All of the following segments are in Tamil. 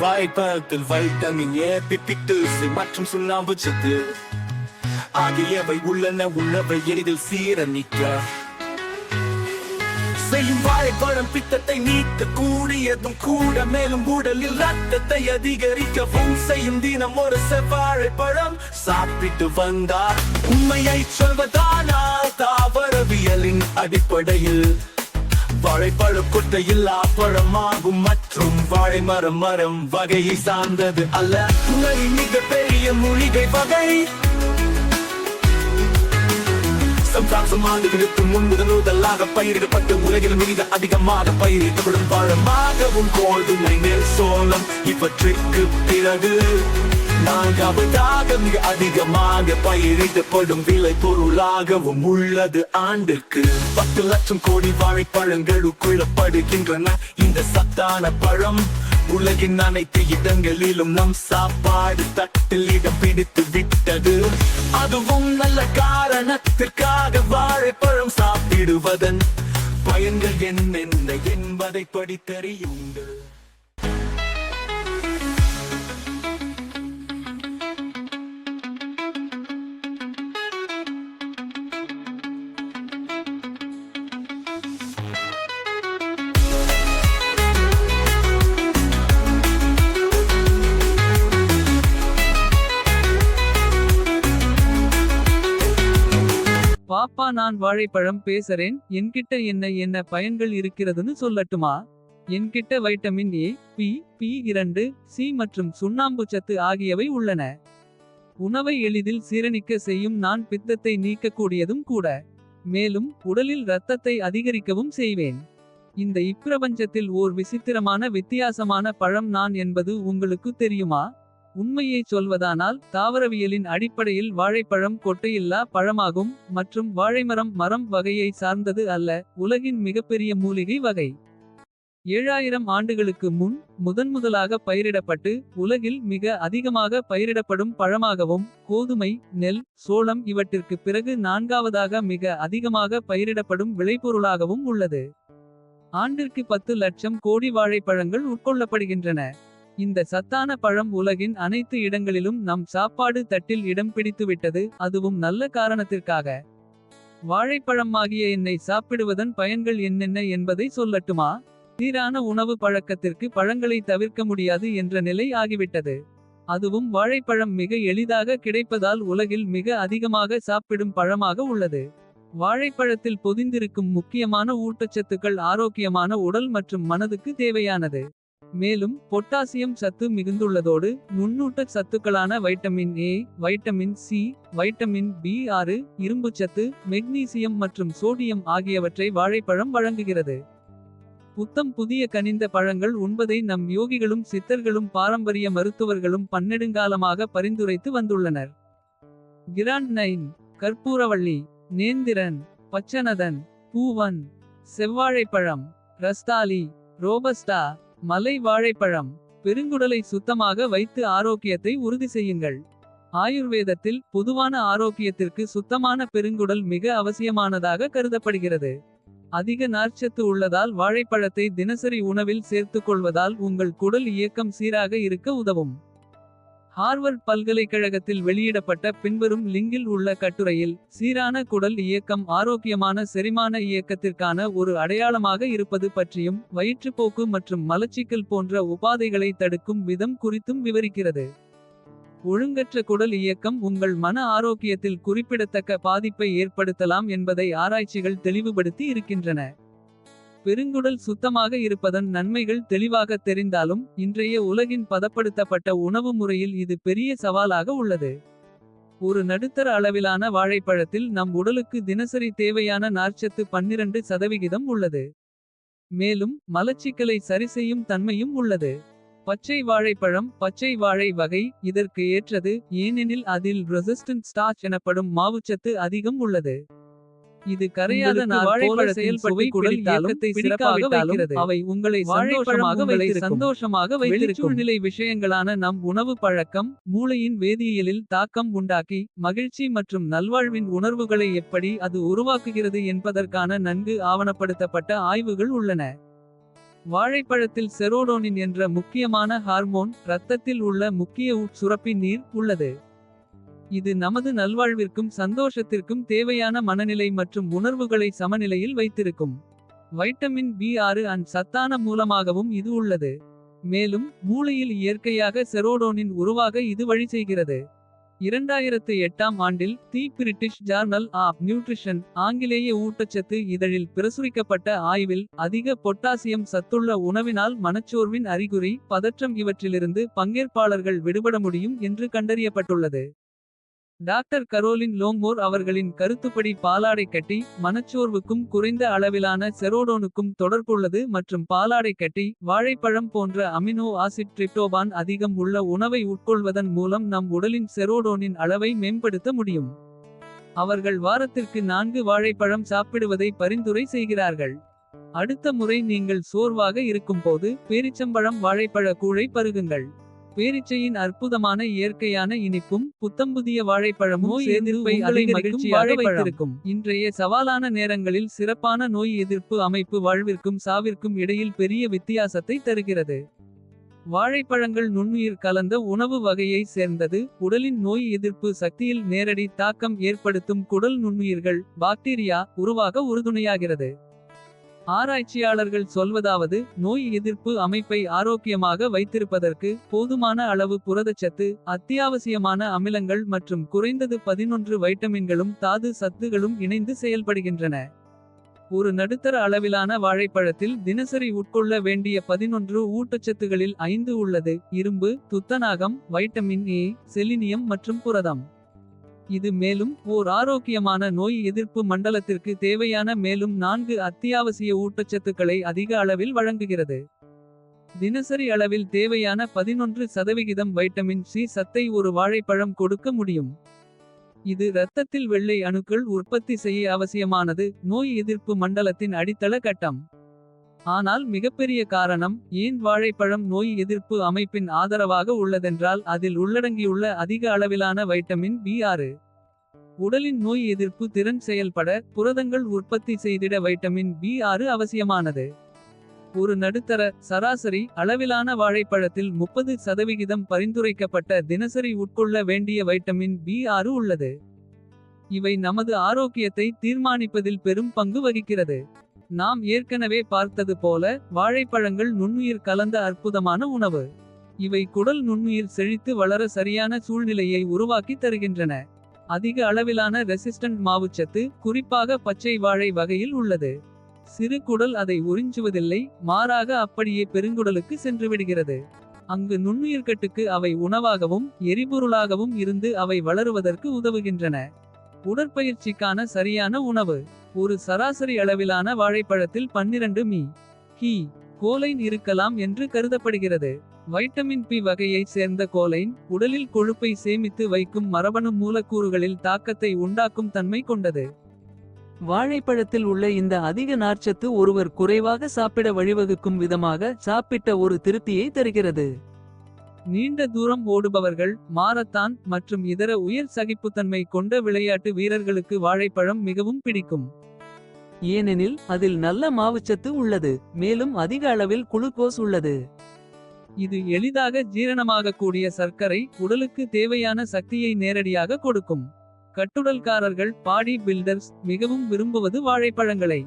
வாழைப்பழத்தில் வைட்டமின் ஏ, பிபிட்டு மற்றும் சுண்ணாம்பு சத்து ஆகியவை உள்ளன. உணவை எளிதில் சீரணிக்க செய்யும் வாழைப்பழம் பித்தத்தை நீக்க கூடியதும் கூட, மேலும் உடலில் ரத்தத்தை அதிகரிக்கவும் செய்யும். தினம் ஒரு செவ்வாழைப்பழம் சாப்பிட்டு வந்தார். உண்மையை சொல்வதானால் தாவரவியலின் அடிப்படையில் வாழைப்பழ கொட்டையில்லா பழமாகும் மற்றும் வாழை மரம் வகையை சார்ந்தது அல்ல. உலகின் மிக பெரிய மூலிகை வகை. ஆண்டுகளுக்கு முன் முதலாக பயிரிடப்பட்டு உலகில் மிக அதிகமாக பயிரிடப்படும் பழமாகவும் கோதுமை, நெல், சோளம் இவற்றிற்கு பிறகு நான்காவதாக மிக அதிகமாக பயிரிடப்படும் விளை பொருளாகவும் உள்ளது. ஆண்டுக்கு 10 லட்சம் கோடி வாழைப்பழங்கள் உட்கொள்ளப்படுகின்றன. இந்த சத்தான பழம் உலகின் அனைத்து இடங்களிலும் நம் சாப்பாடு தட்டில் இடம் பிடித்து விட்டது. அதுவும் நல்ல காரணத்திற்காக. வாழைப்பழம் சாப்பிடுவதன் பயன்கள் என்னென்ன என்பதை படித்தறியுங்கள். பாப்பா, நான் வாழைப்பழம் பேசுறேன். என்கிட்ட என்ன பயன்கள் இருக்கிறதுன்னு சொல்லட்டுமா? என்கிட்ட வைட்டமின் ஏ, பி2, சி மற்றும் சுண்ணாம்பு சத்து ஆகியவை உள்ளன. உணவை எளிதில் சீரணிக்க செய்யும். நான் பித்தத்தை நீக்கக்கூடியதும் கூட. மேலும் உடலில் இரத்தத்தை அதிகரிக்கவும் செய்வேன். இந்த இப்பிரபஞ்சத்தில் ஓர் விசித்திரமான வித்தியாசமான பழம் நான் என்பது உங்களுக்கு தெரியுமா? உண்மையை சொல்வதானால் தாவரவியலின் அடிப்படையில் வாழைப்பழம் கொட்டையில்லா பழமாகும் மற்றும் வாழைமரம் வகையை சார்ந்தது அல்ல. உலகின் மிகப்பெரிய மூலிகை வகை. 7000 ஆண்டுகளுக்கு முன் முதன்முதலாக பயிரிடப்பட்டு உலகில் மிக அதிகமாக பயிரிடப்படும் பழமாகவும், கோதுமை, நெல், சோளம் இவற்றிற்கு பிறகு நான்காவதாக மிக அதிகமாக பயிரிடப்படும் விளைபொருளாகவும் உள்ளது. ஆண்டிற்கு 10 லட்சம் கோடி வாழைப்பழங்கள் உட்கொள்ளப்படுகின்றன. இந்த சத்தான பழம் உலகின் அனைத்து இடங்களிலும் நம் சாப்பாடு தட்டில் இடம் பிடித்துவிட்டது. அதுவும் நல்ல காரணத்திற்காக. வாழைப்பழமாகிய என்னை சாப்பிடுவதன் பயன்கள் என்னென்ன என்பதை சொல்லட்டுமா? சீரான உணவு பழக்கத்திற்கு பழங்களை தவிர்க்க முடியாது என்ற நிலை ஆகிவிட்டது. அதுவும் வாழைப்பழம் மிக எளிதாக கிடைப்பதால் உலகில் மிக அதிகமாக சாப்பிடும் பழமாக உள்ளது. வாழைப்பழத்தில் பொதிந்திருக்கும் முக்கியமான ஊட்டச்சத்துக்கள் ஆரோக்கியமான உடல் மற்றும் மனதுக்கு தேவையானது. மேலும் பொட்டாசியம் சத்து மிகுந்துள்ளதோடு நுண்ணூட்ட சத்துக்களான vitamin A, vitamin C, vitamin B, இரும்புச்சத்து, மெக்னீசியம் மற்றும் சோடியம் ஆகியவற்றை வாழைப்பழம் வழங்குகிறது. புத்தம் புதிய கனிந்த பழங்கள் உண்பதை நம் யோகிகளும் சித்தர்களும் பாரம்பரிய மருத்துவர்களும் பன்னெடுங்காலமாக பரிந்துரைத்து வந்துள்ளனர். கிராண்ட் 9, கற்பூரவள்ளி, நேந்திரன், பச்சனதன், பூவன், செவ்வாழைப்பழம், ரஸ்தாலி, ரோபஸ்டா, மலை வாழைப்பழம். பெருங்குடலை சுத்தமாக வைத்து ஆரோக்கியத்தை உறுதி செய்யுங்கள். ஆயுர்வேதத்தில் பொதுவான ஆரோக்கியத்திற்கு சுத்தமான பெருங்குடல் மிக அவசியமானதாக கருதப்படுகிறது. அதிக நார்ச்சத்து உள்ளதால் வாழைப்பழத்தை தினசரி உணவில் சேர்த்துக்கொள்வதால் உங்கள் குடல் இயக்கம் சீராக இருக்க உதவும். ஹார்வர்ட் பல்கலைக்கழகத்தில் வெளியிடப்பட்ட பின்வரும் லிங்கில் உள்ள கட்டுரையில் சீரான குடல் இயக்கம் ஆரோக்கியமான செரிமான இயக்கத்திற்கான ஒரு அடையாளமாக இருப்பது பற்றியும் வயிற்றுப்போக்கு மற்றும் மலச்சிக்கல் போன்ற உபாதைகளை தடுக்கும் விதம் குறித்தும் விவரிக்கிறது. ஒழுங்கற்ற குடல் இயக்கம் உங்கள் மன ஆரோக்கியத்தில் குறிப்பிடத்தக்க பாதிப்பை ஏற்படுத்தலாம் என்பதை ஆராய்ச்சிகள் தெளிவுபடுத்தி இருக்கின்றன. பெருங்குடல் சுத்தமாக இருப்பதன் நன்மைகள் தெளிவாக தெரிந்தாலும் இன்றைய உலகின் பதப்படுத்தப்பட்ட உணவு முறையில் இது பெரிய சவாலாக உள்ளது. ஒரு நடுத்தர அளவிலான வாழைப்பழத்தில் நம் உடலுக்கு தினசரி தேவையான நார்ச்சத்து 12% உள்ளது. மேலும் மலச்சிக்கலை சரிசெய்யும் தன்மையும் உள்ளது. பச்சை வாழைப்பழம் பச்சை வாழை வகை இதற்கு ஏற்றது, ஏனெனில் அதில் ரெசிஸ்டன்ட் ஸ்டார்ச் எனப்படும் மாவுச்சத்து அதிகம் உள்ளது. இது கரையாத வாழைப்பழ செயல்பட்டு குடல் இயக்கத்தை சிறப்பாக வைக்கிறது. அவை உங்களை சந்தோஷமாக வைத்திருக்கும். சூழ்நிலை விஷயங்களான நம் உணவு பழக்கம் மூளையின் வேதியியலில் தாக்கம் உண்டாக்கி மகிழ்ச்சி மற்றும் நல்வாழ்வின் உணர்வுகளை எப்படி அது உருவாக்குகிறது என்பதற்கான நன்கு ஆவணப்படுத்தப்பட்ட ஆய்வுகள் உள்ளன. வாழைப்பழத்தில் செரோடோனின் என்ற முக்கியமான ஹார்மோன் இரத்தத்தில் உள்ள முக்கிய சுரப்பி நீர் உள்ளது. இது நமது நல்வாழ்விற்கும் சந்தோஷத்திற்கும் தேவையான மனநிலை மற்றும் உணர்வுகளை சமநிலையில் வைத்திருக்கும். வைட்டமின் B6 அண்ட் சத்தான மூலமாகவும் இது உள்ளது. மேலும் மூளையில் இயற்கையாக செரோடோனின் உருவாக இது வழி செய்கிறது. 2008ஆம் ஆண்டில் the British journal of nutrition ஆங்கிலேய ஊட்டச்சத்து இதழில் பிரசுரிக்கப்பட்ட ஆய்வில் அதிக பொட்டாசியம் சத்துள்ள உணவினால் மனச்சோர்வின் அறிகுறி பதற்றம் இவற்றிலிருந்து பங்கேற்பாளர்கள் விடுபட முடியும் என்று கண்டறியப்பட்டுள்ளது. டாக்டர் கரோலின் லோங்மோர் அவர்களின் கருத்துப்படி பாலாடை கட்டி மனச்சோர்வுக்கும் குறைந்த அளவிலான செரோடோனுக்கும் தொடர்புள்ளது மற்றும் பாலாடை கட்டி வாழைப்பழம் போன்ற அமினோ ஆசிட் டிரிப்டோபான் அதிகம் உள்ள உணவை உட்கொள்வதன் மூலம் நம் உடலின் செரோடோனின் அளவை மேம்படுத்த முடியும். அவர்கள் வாரத்திற்கு 4 வாழைப்பழம் சாப்பிடுவதை பரிந்துரை செய்கிறார்கள். அடுத்த முறை நீங்கள் சோர்வாக இருக்கும்போது பேரிச்சம்பழம் வாழைப்பழ கூழை பருகுங்கள். பேரிச்சையின் அற்புதமான இயற்கையான இனிப்பும் புத்தம்புதிய வாழைப்பழமும் எதிர்ப்பை மகிழ்ச்சியாக வைத்திருக்கும். இன்றைய சவாலான நேரங்களில் சிறப்பான நோய் எதிர்ப்பு அமைப்பு வாழ்விற்கும் சாவிற்கும் இடையில் பெரிய வித்தியாசத்தை தருகிறது. வாழைப்பழங்கள் நுண்ணுயிர் கலந்த உணவு வகையை சேர்ந்தது. உடலின் நோய் எதிர்ப்பு சக்தியில் நேரடி தாக்கம் ஏற்படுத்தும் குடல் நுண்ணுயிர்கள் பாக்டீரியா உருவாக உறுதுணையாகிறது. ஆராய்ச்சியாளர்கள் சொல்வதாவது நோய் எதிர்ப்பு அமைப்பை ஆரோக்கியமாக வைத்திருப்பதற்கு போதுமான அளவு புரதச்சத்து அத்தியாவசியமான அமிலங்கள் மற்றும் குறைந்தது 11 வைட்டமின்களும் தாது சத்துகளும் இணைந்து செயல்படுகின்றன. ஒரு நடுத்தர அளவிலான வாழைப்பழத்தில் தினசரி உட்கொள்ள வேண்டிய 11 ஊட்டச்சத்துகளில் 5 உள்ளது. இரும்பு துத்தநாகம் வைட்டமின் ஏ செலினியம் மற்றும் புரதம். இது மேலும் ஓர் ஆரோக்கியமான நோய் எதிர்ப்பு மண்டலத்திற்கு தேவையான மேலும் 4 அத்தியாவசிய ஊட்டச்சத்துக்களை அதிக அளவில் வழங்குகிறது. தினசரி அளவில் தேவையான 11% வைட்டமின் சி சத்தை ஒரு வாழைப்பழம் கொடுக்க முடியும். இது இரத்தத்தில் வெள்ளை அணுக்கள் உற்பத்தி செய்ய அவசியமானது. நோய் எதிர்ப்பு மண்டலத்தின் அடித்தள கட்டம். ஆனால் மிகப்பெரிய காரணம் ஏன் வாழைப்பழம் நோய் எதிர்ப்பு அமைப்பின் ஆதரவாக உள்ளதென்றால் அதில் உள்ளடங்கியுள்ள அதிக அளவிலான வைட்டமின் B6. உடலின் நோய் எதிர்ப்பு திறன் செயல்பட புரதங்கள் உற்பத்தி செய்திட வைட்டமின் B6 அவசியமானது. ஒரு நடுத்தர சராசரி அளவிலான வாழைப்பழத்தில் 30% பரிந்துரைக்கப்பட்ட தினசரி உட்கொள்ள வேண்டிய வைட்டமின் B6 உள்ளது. இவை நமது ஆரோக்கியத்தை தீர்மானிப்பதில் பெரும் பங்கு வகிக்கிறது. நாம் ஏற்கனவே பார்த்தது போல வாழைப்பழங்கள் நுண்ணுயிர் கலந்த அற்புதமான உணவு. இவை குடல் நுண்ணுயிர் செழித்து வளர சரியான சூழ்நிலையை உருவாக்கி தருகின்றன. அதிக அளவிலான ரெசிஸ்டன்ட் மாவுச்சத்து குறிப்பாக பச்சை வாழை வகையில் உள்ளது. சிறு குடல் அதை உறிஞ்சுவதில்லை மாறாக அப்படியே பெருங்குடலுக்கு சென்றுவிடுகிறது. அங்கு நுண்ணுயிர்கட்டுக்கு அவை உணவாகவும் எரிபொருளாகவும் இருந்து அவை வளருவதற்கு உதவுகின்றன. உடற்பயிற்சிக்கான சரியான உணவு. ஒரு சராசரி அளவிலான வாழைப்பழத்தில் 12 மீ. கி. கோலைன் இருக்கலாம் என்று கருதப்படுகிறது. வைட்டமின் பி வகையை சேர்ந்த கோலைன் உடலில் கொழுப்பை சேமித்து வைக்கும் மரபணு மூலக்கூறுகளில் தாக்கத்தை உண்டாக்கும் தன்மை கொண்டது. வாழைப்பழத்தில் உள்ள இந்த அதிக நார்ச்சத்து ஒருவர் குறைவாக சாப்பிட வழிவகுக்கும் விதமாக சாப்பிட்ட ஒரு திருப்தியை தருகிறது. நீண்ட தூரம் ஓடுபவர்கள் மாரத்தான் மற்றும் இதர உயர் சகிப்புத்தன்மை கொண்ட விளையாட்டு வீரர்களுக்கு வாழைப்பழம் மிகவும் பிடிக்கும். ஏனெனில் அதில் நல்ல மாவுச்சத்து உள்ளது மேலும் அதிக அளவில் குளுக்கோஸ் உள்ளது. இது எளிதாக ஜீரணமாகக்கூடிய சர்க்கரை உடலுக்கு தேவையான சக்தியை நேரடியாக கொடுக்கும். கட்டுடல்காரர்கள் பாடி பில்டர்ஸ் மிகவும் விரும்புவது வாழைப்பழங்களை.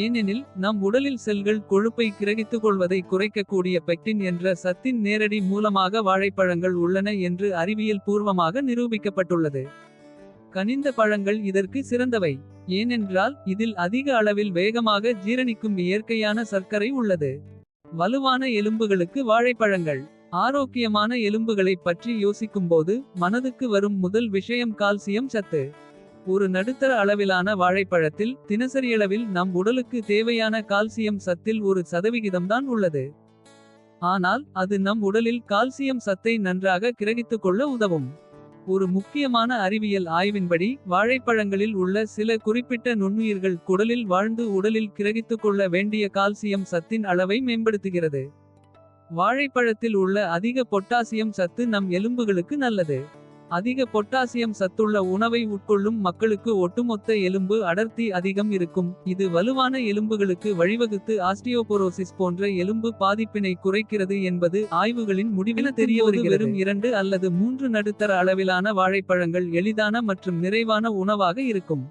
ஏனெனில் நம் உடலில் செல்கள் கொழுப்பை கிரகித்துக் கொள்வதை குறைக்கக்கூடிய பெக்டின் என்ற சத்தின் நேரடி மூலமாக வாழைப்பழங்கள் உள்ளன என்று அறிவியல் பூர்வமாக நிரூபிக்கப்பட்டுள்ளது. கனிந்த பழங்கள் இதற்கு சிறந்தவை. ஏனென்றால் இதில் அதிக அளவில் வேகமாக ஜீரணிக்கும் இயற்கையான சர்க்கரை உள்ளது. வலுவான எலும்புகளுக்கு வாழைப்பழங்கள். ஆரோக்கியமான எலும்புகளைப் பற்றி யோசிக்கும்போது மனதுக்கு வரும் முதல் விஷயம் கால்சியம் சத்து. ஒரு நடுத்தர அளவிலான வாழைப்பழத்தில் தினசரியளவில் நம் உடலுக்கு தேவையான கால்சியம் சத்தில் 1% தான் உள்ளது. ஆனால் அது நம் உடலில் கால்சியம் சத்தை நன்றாக கிரகித்துக் கொள்ள உதவும். ஒரு முக்கியமான அறிவியல் ஆய்வின்படி வாழைப்பழங்களில் உள்ள சில குறிப்பிட்ட நுண்ணுயிர்கள் குடலில் வாழ்ந்து உடலில் கிரகித்துக் கொள்ள வேண்டிய கால்சியம் சத்தின் அளவை மேம்படுத்துகிறது. வாழைப்பழத்தில் உள்ள அதிக பொட்டாசியம் சத்து நம் எலும்புகளுக்கு நல்லது. அதிக பொட்டாசியம் சத்துள்ள உணவை உட்கொள்ளும் மக்களுக்கு ஒட்டுமொத்த எலும்பு அடர்த்தி அதிகம் இருக்கும். இது வலுவான எலும்புகளுக்கு வழிவகுத்து ஆஸ்டியோபோரோசிஸ் போன்ற எலும்பு பாதிப்பினை குறைக்கிறது என்பது ஆய்வுகளின் முடிவில் தெரியவருகிறது. 2 அல்லது 3 நடுத்தர அளவிலான வாழைப்பழங்கள் எளிதான மற்றும் நிறைவான உணவாக இருக்கும்.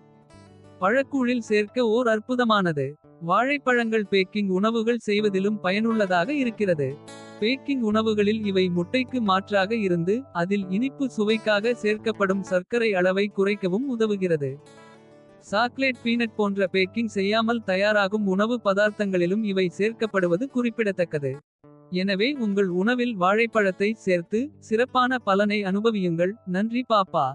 பழக்கூழில் சேர்க்க ஓர் அற்புதமானது. வாழைப்பழங்கள் பேக்கிங் உணவுகள் செய்வதிலும் பயனுள்ளதாக இருக்கிறது. பேக்கிங் உணவுகளில் இவை முட்டைக்கு மாற்றாக இருந்து அதில் இனிப்பு சுவைக்காக சேர்க்கப்படும் சர்க்கரை அளவை குறைக்கவும் உதவுகிறது. சாக்லேட் பீனட் போன்ற பேக்கிங் செய்யாமல் தயாராகும் உணவு பதார்த்தங்களிலும் இவை சேர்க்கப்படுவது குறிப்பிடத்தக்கது. எனவே உங்கள் உணவில் வாழைப்பழத்தை சேர்த்து சிறப்பான பலனை அனுபவியுங்கள். நன்றி பாப்பா.